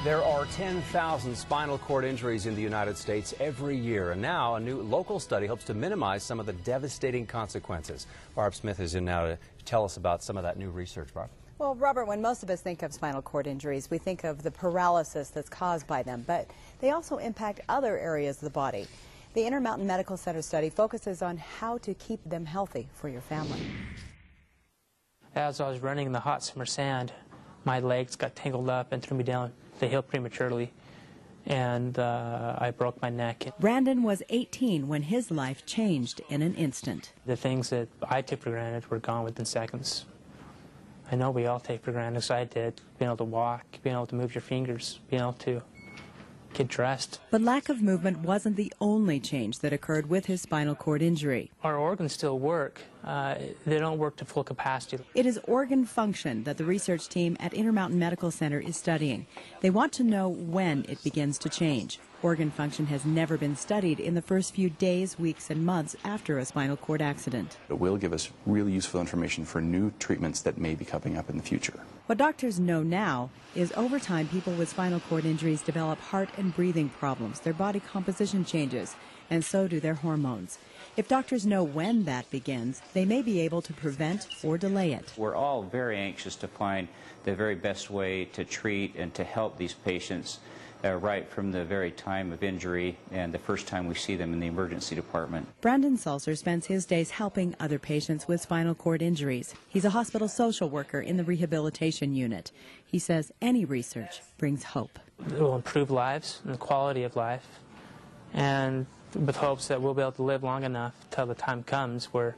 There are 10,000 spinal cord injuries in the United States every year, and now a new local study hopes to minimize some of the devastating consequences. Barb Smith is in now to tell us about some of that new research. Barb. Well, Robert, when most of us think of spinal cord injuries, we think of the paralysis that's caused by them, but they also impact other areas of the body. The Intermountain Medical Center study focuses on how to keep them healthy for your family. As I was running in the hot summer sand, my legs got tangled up and threw me down the hill prematurely, and I broke my neck. Brandon was 18 when his life changed in an instant. The things that I took for granted were gone within seconds. I know we all take for granted, so I did. Being able to walk, being able to move your fingers, being able to get dressed. But lack of movement wasn't the only change that occurred with his spinal cord injury. Our organs still work. They don't work to full capacity. It is organ function that the research team at Intermountain Medical Center is studying. They want to know when it begins to change. Organ function has never been studied in the first few days, weeks, and months after a spinal cord accident. It will give us really useful information for new treatments that may be coming up in the future. What doctors know now is over time people with spinal cord injuries develop heart and breathing problems. Their body composition changes, and so do their hormones. If doctors know when that begins, they may be able to prevent or delay it. We're all very anxious to find the very best way to treat and to help these patients right from the very time of injury and the first time we see them in the emergency department. Brandon Sulser spends his days helping other patients with spinal cord injuries. He's a hospital social worker in the rehabilitation unit. He says any research brings hope. It will improve lives and the quality of life, and with hopes that we'll be able to live long enough till the time comes where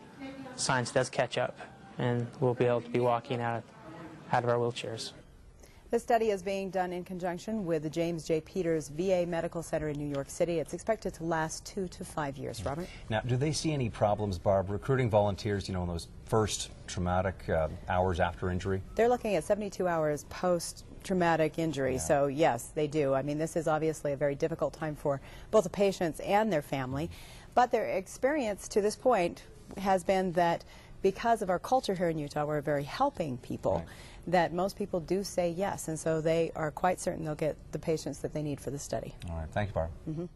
science does catch up and we'll be able to be walking out of our wheelchairs. This study is being done in conjunction with the James J. Peters VA Medical Center in New York City. It's expected to last 2 to 5 years. Robert? Now, do they see any problems, Barb, recruiting volunteers, in those first traumatic hours after injury? They're looking at 72 hours post-traumatic injury, so yes, they do. I mean, this is obviously a very difficult time for both the patients and their family, but their experience to this point has been that because of our culture here in Utah, we're very helping people, that most people do say yes, and so they are quite certain they'll get the patients that they need for the study. All right. Thank you, Barb.